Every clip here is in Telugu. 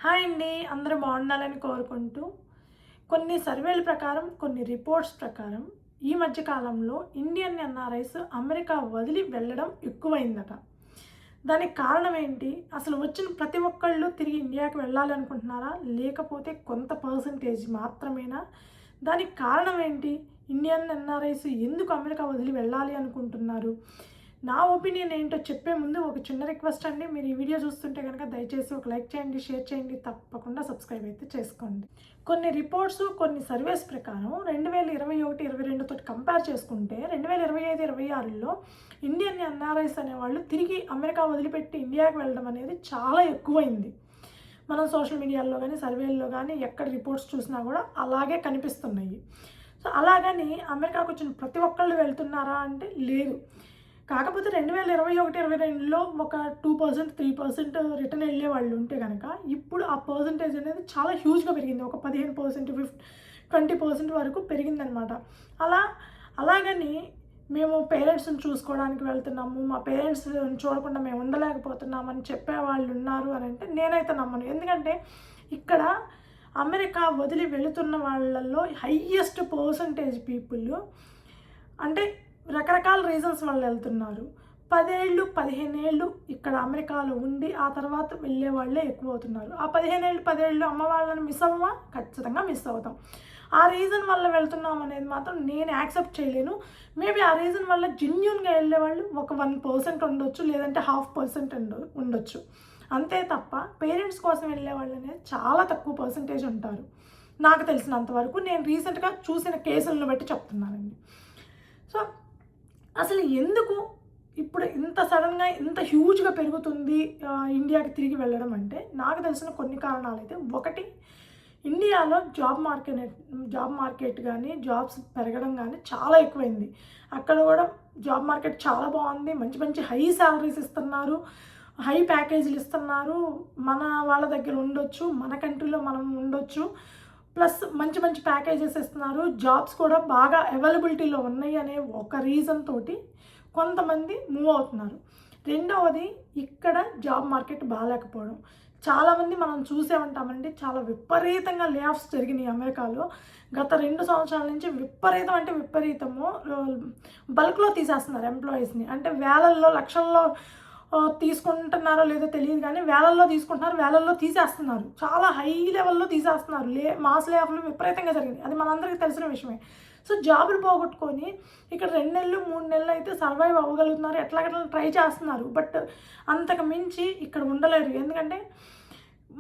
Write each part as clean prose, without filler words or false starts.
హాయ్ అండి, అందరూ బాగుండాలని కోరుకుంటూ కొన్ని సర్వేల ప్రకారం, కొన్ని రిపోర్ట్స్ ప్రకారం ఈ మధ్య కాలంలో ఇండియన్ ఎన్ఆర్ఐస్ అమెరికా వదిలి వెళ్ళడం ఎక్కువైందట. దానికి కారణం ఏంటి? అసలు వచ్చిన ప్రతి ఒక్కళ్ళు తిరిగి ఇండియాకి వెళ్ళాలి అనుకుంటున్నారా? లేకపోతే కొంత పర్సంటేజ్ మాత్రమేనా? దానికి కారణం ఏంటి? ఇండియన్ ఎన్ఆర్ఐస్ ఎందుకు అమెరికా వదిలి వెళ్ళాలి అనుకుంటున్నారు? నా ఒపీనియన్ ఏంటో చెప్పే ముందు ఒక చిన్న రిక్వెస్ట్ అండి. మీరు ఈ వీడియో చూస్తుంటే కనుక దయచేసి ఒక లైక్ చేయండి, షేర్ చేయండి, తప్పకుండా సబ్స్క్రైబ్ అయితే చేసుకోండి. కొన్ని రిపోర్ట్స్, కొన్ని సర్వేస్ ప్రకారం 2021-22 తోటి కంపేర్ చేసుకుంటే 2025-26లో ఇండియన్ ఎన్ఆర్ఐస్ అనేవాళ్ళు తిరిగి అమెరికా వదిలిపెట్టి ఇండియాకి వెళ్ళడం అనేది చాలా ఎక్కువైంది. మనం సోషల్ మీడియాలో కానీ, సర్వేల్లో కానీ ఎక్కడ రిపోర్ట్స్ చూసినా కూడా అలాగే కనిపిస్తున్నాయి. సో అలాగని అమెరికాకు వచ్చిన ప్రతి ఒక్కళ్ళు వెళ్తున్నారా అంటే లేదు. కాకపోతే 2021-22లో ఒక 2%, 3% రిటర్న్ వెళ్ళే వాళ్ళు ఉంటే కనుక ఇప్పుడు ఆ పర్సంటేజ్ అనేది చాలా హ్యూజ్గా పెరిగింది. ఒక 15%, 20% వరకు పెరిగిందనమాట. అలాగని మేము పేరెంట్స్ని చూసుకోవడానికి వెళ్తున్నాము, మా పేరెంట్స్ చూడకుండా మేము ఉండలేకపోతున్నామని చెప్పేవాళ్ళు ఉన్నారు అని అంటే నేనైతే నమ్మను. ఎందుకంటే ఇక్కడ అమెరికా వదిలి వెళుతున్న వాళ్ళల్లో హయ్యెస్ట్ పర్సంటేజ్ పీపుల్ అంటే రకరకాల రీజన్స్ వాళ్ళు వెళ్తున్నారు. 10 ఏళ్ళు 15 ఏళ్ళు ఇక్కడ అమెరికాలో ఉండి ఆ తర్వాత వెళ్ళే వాళ్ళే ఎక్కువ అవుతున్నారు. ఆ 15 ఏళ్ళు 10 ఏళ్ళు అమ్మ వాళ్ళని మిస్ అవ్వమా? ఖచ్చితంగా మిస్ అవుతాం. ఆ రీజన్ వల్ల వెళ్తున్నాం అనేది మాత్రం నేను యాక్సెప్ట్ చేయలేను. మేబీ ఆ రీజన్ వల్ల జెన్యూన్గా వెళ్ళేవాళ్ళు ఒక 1% ఉండొచ్చు, లేదంటే 0.5% ఉండొచ్చు. అంతే తప్ప పేరెంట్స్ కోసం వెళ్ళేవాళ్ళు అనేది చాలా తక్కువ పర్సంటేజ్ ఉంటారు. నాకు తెలిసినంతవరకు నేను రీసెంట్గా చూసిన కేసులను బట్టి చెప్తున్నానండి. సో అసలు ఎందుకు ఇప్పుడు ఇంత సడన్గా ఇంత హ్యూజ్గా పెరుగుతుంది ఇండియాకి తిరిగి వెళ్ళడం అంటే నాకు తెలిసిన కొన్ని కారణాలు అయితే, ఒకటి ఇండియాలో జాబ్ మార్కెట్ కానీ జాబ్స్ పెరగడం కానీ చాలా ఎక్కువైంది. అక్కడ కూడా జాబ్ మార్కెట్ చాలా బాగుంది. మంచి మంచి హై శాలరీస్ ఇస్తున్నారు, హై ప్యాకేజీలు ఇస్తున్నారు. మన వాళ్ళ దగ్గర ఉండొచ్చు, మన కంట్రీలో మనం ఉండొచ్చు, ప్లస్ మంచి మంచి ప్యాకేజెస్ ఇస్తున్నారు. జాబ్స్ కూడా బాగా అవైలబిలిటీలో ఉన్నాయి అనే ఒక రీజన్ తోటి కొంతమంది మూవ్ అవుతున్నారు. రెండవది ఇక్కడ జాబ్ మార్కెట్ బాగాలేకపోవడం. చాలామంది మనం చూసే ఉంటామండి, చాలా విపరీతంగా లే ఆఫ్స్ జరిగినాయి అమెరికాలో. గత 2 సంవత్సరాల నుంచి విపరీతం అంటే విపరీతము బల్క్లో తీసేస్తున్నారు ఎంప్లాయీస్ని. అంటే వేలల్లో లక్షల్లో తీసుకుంటున్నారో లేదో తెలియదు కానీ వేలల్లో తీసుకుంటున్నారు, వేలల్లో తీసేస్తున్నారు. చాలా హై లెవెల్లో తీసేస్తున్నారు. మాస్ లే ఆఫ్లు విపరీతంగా జరిగింది. అది మనందరికీ తెలిసిన విషయమే. సో జాబులు పోగొట్టుకొని ఇక్కడ 2 నెలలు 3 నెలలు అయితే సర్వైవ్ అవ్వగలుగుతున్నారు, ఎట్లాగట్లా ట్రై చేస్తున్నారు. బట్ అంతకు మించి ఇక్కడ ఉండలేరు. ఎందుకంటే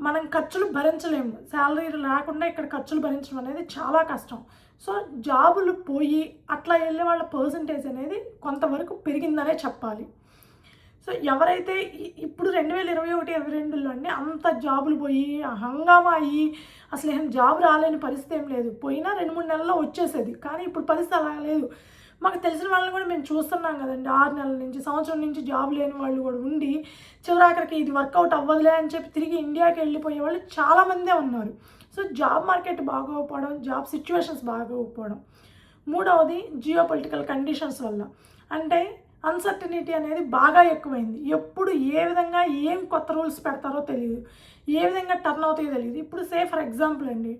మనం ఖర్చులు భరించలేము. శాలరీ లేకుండా ఇక్కడ ఖర్చులు భరించడం అనేది చాలా కష్టం. సో జాబులు పోయి అట్లా వెళ్ళే వాళ్ళ పర్సంటేజ్ అనేది కొంతవరకు పెరిగిందనే చెప్పాలి. సో ఎవరైతే ఇప్పుడు 2021-22లో అండి అంత జాబులు పోయి హంగామా అయ్యి అసలు ఏం జాబ్ రాలేని పరిస్థితి ఏం లేదు. పోయినా 2-3 నెలల్లో వచ్చేసేది. కానీ ఇప్పుడు పరిస్థితి అలా లేదు. మాకు తెలిసిన వాళ్ళని కూడా మేము చూస్తున్నాం కదండి. 6 నెలల నుంచి, సంవత్సరం నుంచి జాబ్ లేని వాళ్ళు కూడా ఉండి చివరాఖరికి ఇది వర్కౌట్ అవ్వదులే అని చెప్పి తిరిగి ఇండియాకి వెళ్ళిపోయే వాళ్ళు చాలామందే ఉన్నారు. సో జాబ్ మార్కెట్ బాగోకపోవడం, జాబ్ సిచ్యువేషన్స్ బాగోకపోవడం. మూడవది జియోపొలిటికల్ కండిషన్స్ వల్ల. అంటే అన్సర్టనిటీ అనేది బాగా ఎక్కువైంది. ఎప్పుడు ఏ విధంగా ఏం కొత్త రూల్స్ పెడతారో తెలియదు, ఏ విధంగా టర్న్ అవుతాయో తెలియదు. ఇప్పుడు ఫర్ ఎగ్జాంపుల్ అండి,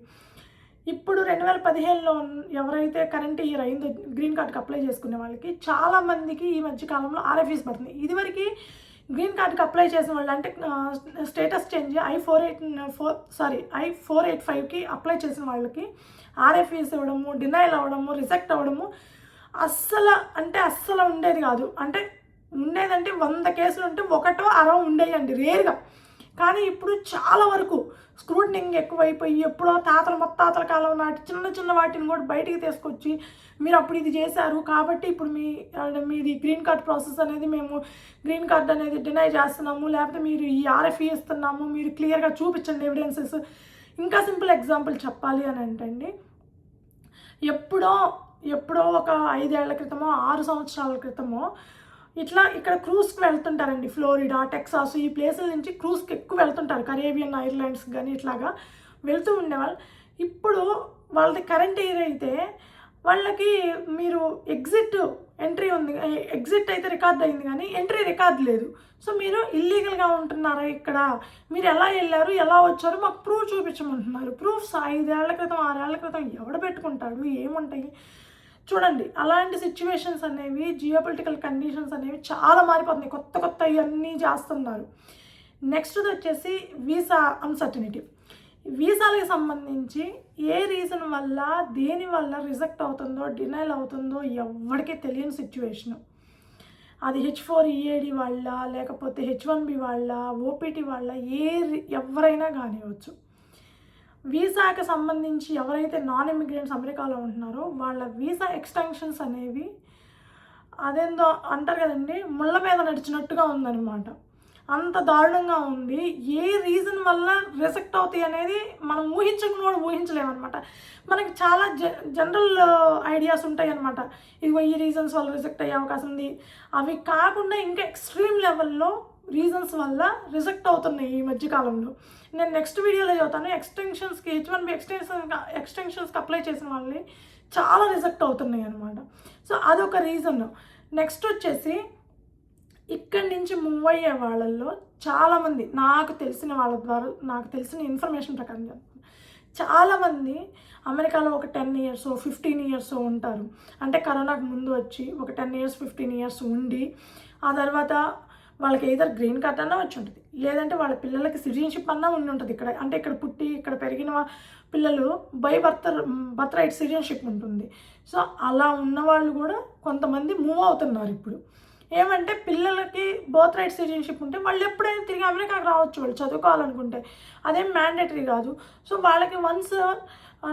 ఇప్పుడు 2015లో ఎవరైతే కరెంట్ ఇయర్ అయిందో గ్రీన్ కార్డ్కి అప్లై చేసుకునే వాళ్ళకి చాలామందికి ఈ మధ్యకాలంలో ఆర్ఎఫ్ఈస్ పడుతుంది. ఇదివరకు గ్రీన్ కార్డ్కి అప్లై చేసిన వాళ్ళు అంటే స్టేటస్ చేంజ్ I-485కి అప్లై చేసిన వాళ్ళకి ఆర్ఎఫ్ఈస్ ఇవ్వడము, డినైల్ అవ్వడము, రిజెక్ట్ అవ్వడము అస్సలు ఉండేది కాదు. అంటే ఉండేదంటే 100 కేసులు ఉంటే 1-60 ఉండేయండి రేర్గా. కానీ ఇప్పుడు చాలా వరకు స్క్రూటనింగ్ ఎక్కువైపోయి ఎప్పుడో ముత్తాతల కాలం నాటి చిన్న చిన్న వాటిని కూడా బయటికి తీసుకొచ్చి మీరు అప్పుడు ఇది చేశారు కాబట్టి ఇప్పుడు మీది గ్రీన్ కార్డ్ ప్రాసెస్ అనేది మేము గ్రీన్ కార్డ్ అనేది డినై చేస్తున్నాము, లేకపోతే మీరు ఈ ఆర్ఎఫ్ఈ ఇస్తున్నాము, మీరు క్లియర్గా చూపించండి ఎవిడెన్సెస్. ఇంకా సింపుల్ ఎగ్జాంపుల్ చెప్పాలి అని అంటే ఎప్పుడో ఒక 5 ఏళ్ల క్రితమో 6 సంవత్సరాల క్రితమో ఇక్కడ క్రూజ్కి వెళ్తుంటారండి. ఫ్లోరిడా, టెక్సాస్ ఈ ప్లేసుల నుంచి క్రూజ్కి ఎక్కువ వెళ్తుంటారు. కరేబియన్ ఐలాండ్స్ కానీ ఇట్లాగా వెళ్తూ ఉండేవాళ్ళు. ఇప్పుడు వాళ్ళది కరెంట్ ఇయర్ అయితే వాళ్ళకి మీరు ఎగ్జిట్ ఎంట్రీ ఉంది, ఎగ్జిట్ అయితే రికార్డ్ అయింది కానీ ఎంట్రీ రికార్డ్ లేదు. సో మీరు ఇల్లీగల్గా ఉంటున్నారా ఇక్కడ, మీరు ఎలా వెళ్ళారు ఎలా వచ్చారు మాకు ప్రూఫ్ చూపించమంటున్నారు. ప్రూఫ్స్ 5 ఏళ్ల క్రితం 6 ఏళ్ల క్రితం ఎవడ పెట్టుకుంటాడు, ఏముంటాయి చూడండి. అలాంటి సిచ్యువేషన్స్ అనేవి, జియోపొలిటికల్ కండిషన్స్ అనేవి చాలా మారిపోతున్నాయి, కొత్త కొత్త ఇవన్నీ చేస్తున్నారు. నెక్స్ట్ది వచ్చేసి వీసా అన్సర్టనిటీ. వీసాలకు సంబంధించి ఏ రీజన్ వల్ల దేని వల్ల రిజెక్ట్ అవుతుందో డినైల్ అవుతుందో ఎవరికీ తెలియని సిచ్యువేషను. అది H4EAD వాళ్ళ, లేకపోతే H1B వాళ్ళ, OPT వాళ్ళ, ఎవరైనా కానివ్వచ్చు. వీసాకి సంబంధించి ఎవరైతే నాన్ ఇమిగ్రెంట్స్ అమెరికాలో ఉంటున్నారో వాళ్ళ వీసా ఎక్స్టెన్షన్స్ అనేవి అదేందో అంటారు కదండి, ముళ్ళ మీద నడిచినట్టుగా ఉందన్నమాట. అంత దారుణంగా ఉంది. ఏ రీజన్ వల్ల రిజెక్ట్ అవుతాయి అనేది మనం ఊహించకుండా ఊహించలేమన్నమాట. మనకి చాలా జనరల్ ఐడియాస్ ఉంటాయి అన్నమాట. ఇదిగో ఈ రీజన్స్ వల్ల రిజెక్ట్ అయ్యే అవకాశం ఉంది. అవి కాకుండా ఇంకా ఎక్స్ట్రీమ్ లెవెల్లో రీజన్స్ వల్ల రిజెక్ట్ అవుతున్నాయి ఈ మధ్యకాలంలో. నేను నెక్స్ట్ వీడియోలో చెబుతాను. ఎక్స్టెన్షన్స్కి H1B ఎక్స్టెన్షన్స్కి అప్లై చేసిన వాళ్ళని చాలా రిజెక్ట్ అవుతున్నాయి అనమాట. సో అదొక రీజన్. నెక్స్ట్ వచ్చేసి ఇక్కడి నుంచి మూవ్ అయ్యే వాళ్ళల్లో చాలామంది, నాకు తెలిసిన వాళ్ళ ద్వారా, నాకు తెలిసిన ఇన్ఫర్మేషన్ ప్రకారం చాలామంది అమెరికాలో ఒక 10 years 15 years ఉంటారు. అంటే కరోనాకు ముందు వచ్చి ఒక 10 years 15 years ఉండి ఆ తర్వాత వాళ్ళకి ఏదర్ గ్రీన్ కార్డ్ అన్నా వచ్చి ఉంటుంది, లేదంటే వాళ్ళ పిల్లలకి సిటిజన్షిప్ అన్నా ఉండి ఉంటుంది ఇక్కడ. అంటే ఇక్కడ పుట్టి ఇక్కడ పెరిగిన పిల్లలు బై బర్త్ రైట్ సిటిజన్షిప్ ఉంటుంది. సో అలా ఉన్నవాళ్ళు కూడా కొంతమంది మూవ్ అవుతున్నారు ఇప్పుడు. ఏమంటే పిల్లలకి బర్త్ రైట్ సిటిజన్షిప్ ఉంటే వాళ్ళు ఎప్పుడైనా తిరిగి అమెరికాకి రావచ్చు, వాళ్ళు చదువుకోవాలనుకుంటే. అదేం మ్యాండేటరీ కాదు. సో వాళ్ళకి వన్స్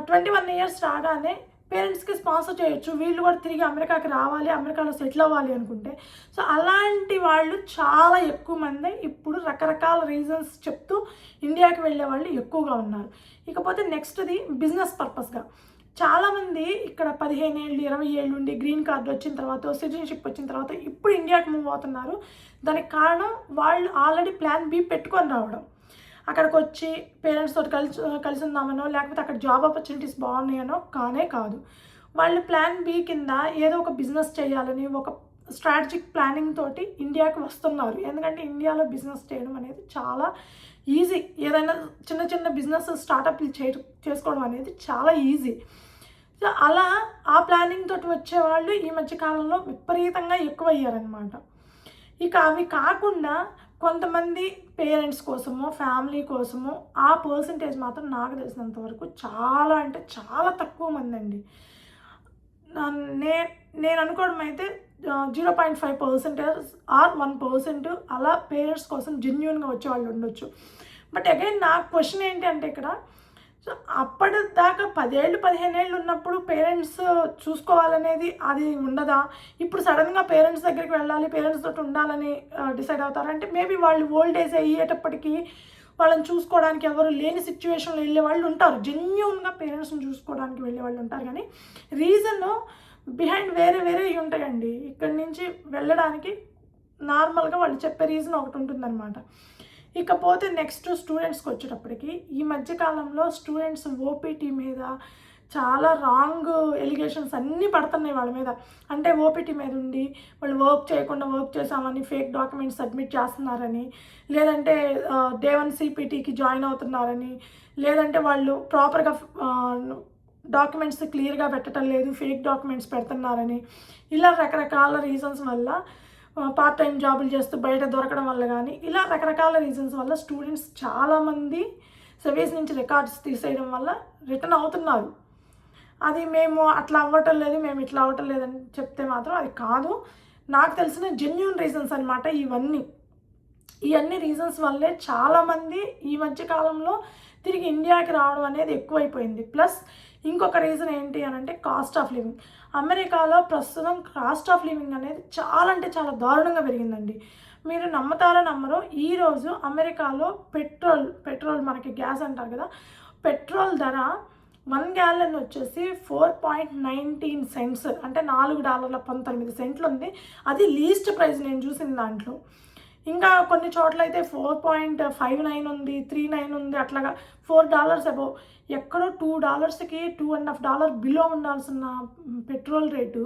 21 years రాగానే పేరెంట్స్కి స్పాన్సర్ చేయొచ్చు, వీళ్ళు కూడా తిరిగి అమెరికాకి రావాలి, అమెరికాలో సెటిల్ అవ్వాలి అనుకుంటే. సో అలాంటి వాళ్ళు చాలా ఎక్కువ మంది ఇప్పుడు రకరకాల రీజన్స్ చెప్తూ ఇండియాకి వెళ్ళే వాళ్ళు ఎక్కువగా ఉన్నారు. ఇకపోతే నెక్స్ట్ది బిజినెస్ పర్పస్గా చాలామంది ఇక్కడ 15 ఏళ్ళు 20 ఏళ్ళు ఉండి గ్రీన్ కార్డు వచ్చిన తర్వాత, సిటిజన్షిప్ వచ్చిన తర్వాత ఇప్పుడు ఇండియాకి మూవ్ అవుతున్నారు. దానికి కారణం వాళ్ళు ఆల్రెడీ ప్లాన్ బి పెట్టుకొని రావడం. అక్కడికి వచ్చి పేరెంట్స్ తోటి కలిసి ఉందామనో, లేకపోతే అక్కడ జాబ్ ఆపర్చునిటీస్ బాగున్నాయనో కానే కాదు. వాళ్ళు ప్లాన్ బి కింద ఏదో ఒక బిజినెస్ చేయాలని ఒక స్ట్రాటజిక్ ప్లానింగ్ తోటి ఇండియాకి వస్తున్నారు. ఎందుకంటే ఇండియాలో బిజినెస్ చేయడం అనేది చాలా ఈజీ. ఏదైనా చిన్న చిన్న బిజినెస్ స్టార్టప్లు చేసుకోవడం అనేది చాలా ఈజీ. సో అలా ఆ ప్లానింగ్ తోటి వచ్చేవాళ్ళు ఈ మధ్య కాలంలో విపరీతంగా ఎక్కువయ్యారనమాట. ఇక అవి కాకుండా కొంతమంది పేరెంట్స్ కోసమో ఫ్యామిలీ కోసమో ఆ పర్సంటేజ్ మాత్రం నాకు తెలిసినంత వరకు చాలా అంటే చాలా తక్కువ మంది అండి. నేను అనుకోవడం అయితే 0.5% ఆర్ 1% అలా పేరెంట్స్ కోసం జెన్యూన్గా వచ్చేవాళ్ళు ఉండొచ్చు. బట్ అగైన్ నా క్వశ్చన్ ఏంటి అంటే ఇక్కడ, సో అప్పటిదాకా 10 ఏళ్ళు 15 ఏళ్ళు ఉన్నప్పుడు పేరెంట్స్ చూసుకోవాలనేది అది ఉండదా? ఇప్పుడు సడన్గా పేరెంట్స్ దగ్గరికి వెళ్ళాలి, పేరెంట్స్ తోటి ఉండాలని డిసైడ్ అవుతారంటే మేబీ వాళ్ళు ఓల్డ్ ఏజ్ అయ్యేటప్పటికీ వాళ్ళని చూసుకోవడానికి ఎవరు లేని సిచ్యువేషన్లో వెళ్ళే వాళ్ళు ఉంటారు, జెన్యూన్గా పేరెంట్స్ని చూసుకోవడానికి వెళ్ళే వాళ్ళు ఉంటారు. కానీ రీజన్ బిహైండ్ వేరే వేరే ఉంటాయండి. ఇక్కడి నుంచి వెళ్ళడానికి నార్మల్గా వాళ్ళు చెప్పే రీజన్ ఒకటి ఉంటుందన్నమాట. ఇకపోతే నెక్స్ట్ స్టూడెంట్స్కి వచ్చేటప్పటికి ఈ మధ్యకాలంలో స్టూడెంట్స్ ఓపీటీ మీద చాలా రాంగ్ ఎలిగేషన్స్ అన్నీ పడుతున్నాయి వాళ్ళ మీద. అంటే ఓపీటీ మీద ఉండి వాళ్ళు వర్క్ చేయకుండా వర్క్ చేసామని ఫేక్ డాక్యుమెంట్స్ సబ్మిట్ చేస్తున్నారని, లేదంటే Day 1 CPTకి జాయిన్ అవుతున్నారని, లేదంటే వాళ్ళు ప్రాపర్గా డాక్యుమెంట్స్ క్లియర్గా పెట్టడం లేదు, ఫేక్ డాక్యుమెంట్స్ పెడుతున్నారని, ఇలా రకరకాల రీజన్స్ వల్ల పార్ట్ టైం జాబులు చేస్తూ బయట దొరకడం వల్ల కానీ ఇలా రకరకాల రీజన్స్ వల్ల స్టూడెంట్స్ చాలామంది సర్వీస్ నుంచి రికార్డ్స్ తీసేయడం వల్ల రిటర్న్ అవుతున్నారు. అది మేము అట్లా అవ్వటం లేదు, మేము ఇట్లా అవ్వటం లేదని చెప్తే మాత్రం అది కాదు. నాకు తెలిసిన జెన్యూన్ రీజన్స్ అనమాట ఇవన్నీ రీజన్స్ వల్లే చాలామంది ఈ మధ్య కాలంలో తిరిగి ఇండియాకి రావడం అనేది ఎక్కువైపోయింది. ప్లస్ ఇంకొక రీజన్ ఏంటి అని అంటే కాస్ట్ ఆఫ్ లివింగ్. అమెరికాలో ప్రస్తుతం కాస్ట్ ఆఫ్ లివింగ్ అనేది చాలా అంటే చాలా దారుణంగా పెరిగిందండి. మీరు నమ్మతారో నమ్మరో, ఈరోజు అమెరికాలో పెట్రోల్ మనకి గ్యాస్ అంటారు కదా, పెట్రోల్ ధర 1 gallon వచ్చేసి 4.19 cents, అంటే $4.19 ఉంది. అది లీస్ట్ ప్రైస్ నేను చూసిన దాంట్లో. ఇంకా కొన్ని చోట్ల అయితే 4.59 ఉంది, 39 ఉంది, అట్లాగా $4 అబోవ్. ఎక్కడో $2కి $2.50 బిలో ఉండాల్సిన పెట్రోల్ రేటు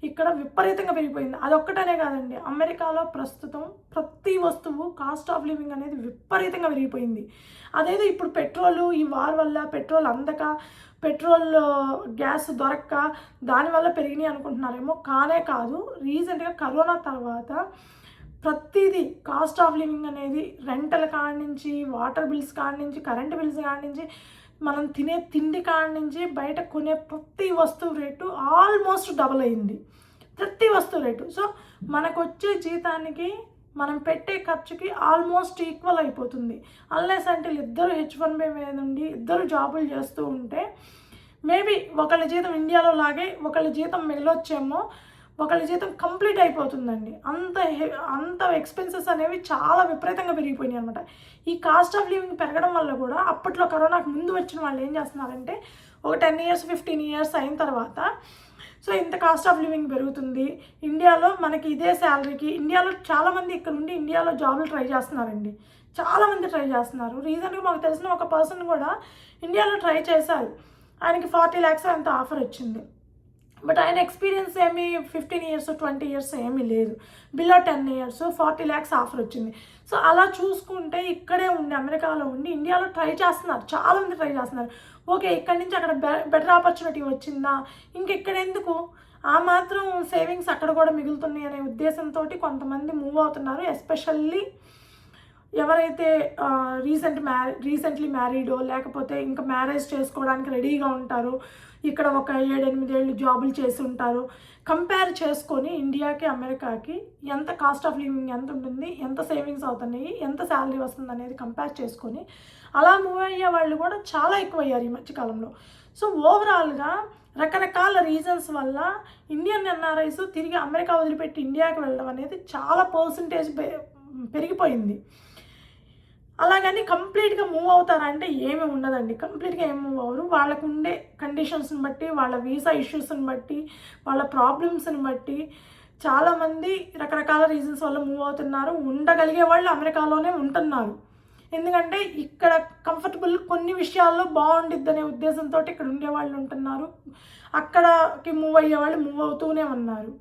ఇక్కడ విపరీతంగా పెరిగిపోయింది. అదొక్కటనే కాదండి, అమెరికాలో ప్రస్తుతం ప్రతి వస్తువు కాస్ట్ ఆఫ్ లివింగ్ అనేది విపరీతంగా పెరిగిపోయింది. అదేదో ఇప్పుడు పెట్రోలు ఈ వార్ వల్ల పెట్రోల్ అందక, పెట్రోల్ గ్యాస్ దొరక్క దానివల్ల పెరిగినాయి అనుకుంటున్నారేమో, కానే కాదు. రీసెంట్గా కరోనా తర్వాత ప్రతిదీ కాస్ట్ ఆఫ్ లివింగ్ అనేది రెంటల్ కాడ నుంచి, వాటర్ బిల్స్ కాడ నుంచి, కరెంట్ బిల్స్ కాడ నుంచి, మనం తినే తిండి కాడ నుంచి, బయట కొనే ప్రతి వస్తువు రేటు ఆల్మోస్ట్ డబల్ అయింది, ప్రతి వస్తువు రేటు. సో మనకు వచ్చే జీతానికి మనం పెట్టే ఖర్చుకి ఆల్మోస్ట్ ఈక్వల్ అయిపోతుంది. అన్లెస్ అంటే ఇద్దరు H1B మీద ఉండి ఇద్దరు జాబులు చేస్తూ ఉంటే మేబీ ఒకళ్ళ జీతం ఇండియాలో లాగే ఒకళ్ళ జీతం మిగలొచ్చేమో, ఒకళ్ళ జీతం కంప్లీట్ అయిపోతుందండి. అంత ఎక్స్పెన్సెస్ అనేవి చాలా విపరీతంగా పెరిగిపోయినాయి అనమాట. ఈ కాస్ట్ ఆఫ్ లివింగ్ పెరగడం వల్ల కూడా అప్పట్లో కరోనాకు ముందు వచ్చిన వాళ్ళు ఏం చేస్తున్నారంటే, ఒక 10 years 15 years అయిన తర్వాత సో ఇంత కాస్ట్ ఆఫ్ లివింగ్ పెరుగుతుంది ఇండియాలో, మనకి ఇదే శాలరీకి ఇండియాలో చాలామంది ఇక్కడ నుండి ఇండియాలో జాబులు ట్రై చేస్తున్నారండి, చాలామంది ట్రై చేస్తున్నారు. రీజన్గా మాకు తెలిసిన ఒక పర్సన్ కూడా ఇండియాలో ట్రై చేశారు, ఆయనకి 40 lakhs అంత ఆఫర్ వచ్చింది. బట్ ఆయన ఎక్స్పీరియన్స్ ఏమి 15 years 20 years ఏమీ లేదు, బిలో 10 years 40 lakhs ఆఫర్ వచ్చింది. సో అలా చూసుకుంటే ఇక్కడే ఉండి అమెరికాలో ఉండి ఇండియాలో ట్రై చేస్తున్నారు, చాలామంది ట్రై చేస్తున్నారు. ఓకే, ఇక్కడి నుంచి అక్కడ బెటర్ ఆపర్చునిటీ వచ్చిందా, ఇంకెక్కడెందుకు, ఆ మాత్రం సేవింగ్స్ అక్కడ కూడా మిగులుతున్నాయి అనే ఉద్దేశంతో కొంతమంది మూవ్ అవుతున్నారు. ఎస్పెషల్లీ ఎవరైతే రీసెంట్లీ మ్యారీడో లేకపోతే ఇంకా మ్యారేజ్ చేసుకోవడానికి రెడీగా ఉంటారో, ఇక్కడ ఒక 7-8 ఏళ్ళు జాబులు చేసి ఉంటారు, కంపేర్ చేసుకొని ఇండియాకి అమెరికాకి ఎంత కాస్ట్ ఆఫ్ లివింగ్ ఎంత ఉంటుంది, ఎంత సేవింగ్స్ అవుతున్నాయి, ఎంత శాలరీ వస్తుంది అనేది కంపేర్ చేసుకొని అలా మూవ్ అయ్యే వాళ్ళు కూడా చాలా ఎక్కువయ్యారు ఈ మధ్యకాలంలో. సో ఓవరాల్గా రకరకాల రీజన్స్ వల్ల ఇండియన్ ఎన్ఆర్ఐస్ తిరిగి అమెరికా వదిలిపెట్టి ఇండియాకి వెళ్ళడం అనేది చాలా పర్సంటేజ్ పెరిగిపోయింది. అలాగని కంప్లీట్గా మూవ్ అవుతారంటే ఏమీ ఉండదండి, కంప్లీట్గా ఏం మూవ్ అవ్వరు. వాళ్ళకు ఉండే కండిషన్స్ని బట్టి, వాళ్ళ వీసా ఇష్యూస్ని బట్టి, వాళ్ళ ప్రాబ్లమ్స్ని బట్టి చాలామంది రకరకాల రీజన్స్ వల్ల మూవ్ అవుతున్నారు. ఉండగలిగే వాళ్ళు అమెరికాలోనే ఉంటున్నారు, ఎందుకంటే ఇక్కడ కంఫర్టబుల్ కొన్ని విషయాల్లో బాగుండిద్ది అనే ఉద్దేశంతో ఇక్కడ ఉండేవాళ్ళు ఉంటున్నారు, అక్కడికి మూవ్ అయ్యే వాళ్ళు మూవ్ అవుతూనే ఉన్నారు.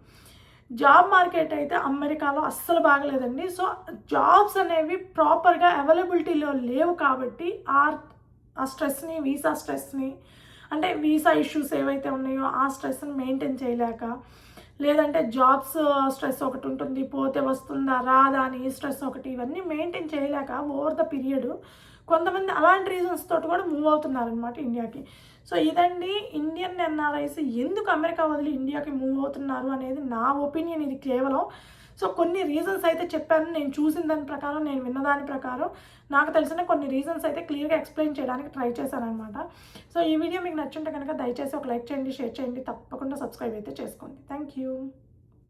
జాబ్ మార్కెట్ అయితే అమెరికాలో అస్సలు బాగలేదండి. సో జాబ్స్ అనేవి ప్రాపర్గా అవైలబిలిటీలో లేవు కాబట్టి ఆ స్ట్రెస్ని, వీసా స్ట్రెస్ని, అంటే వీసా ఇష్యూస్ ఏవైతే ఉన్నాయో ఆ స్ట్రెస్ని మెయింటైన్ చేయలేక, లేదంటే జాబ్స్ స్ట్రెస్ ఒకటి ఉంటుంది, పోతే వస్తుందా రాదా అని ఈ స్ట్రెస్ ఒకటి, ఇవన్నీ మెయింటైన్ చేయలేక ఓవర్ ద పీరియడ్ కొంతమంది అలాంటి రీజన్స్ తోటి కూడా మూవ్ అవుతున్నారనమాట ఇండియాకి. సో ఇదండి ఇండియన్ ఎన్ఆర్ఐస్ ఎందుకు అమెరికా వదిలి ఇండియాకి మూవ్ అవుతున్నారు అనేది నా ఒపీనియన్, ఇది కేవలం. సో కొన్ని రీజన్స్ అయితే చెప్పాను, నేను చూసిన దాని ప్రకారం, నేను విన్నదాని ప్రకారం నాకు తెలిసిన కొన్ని రీజన్స్ అయితే క్లియర్గా ఎక్స్ప్లెయిన్ చేయడానికి ట్రై చేశాను అనమాట. సో ఈ వీడియో మీకు నచ్చుంటే కనుక దయచేసి ఒక లైక్ చేయండి, షేర్ చేయండి, తప్పకుండా సబ్స్క్రైబ్ అయితే చేసుకోండి. Thank you.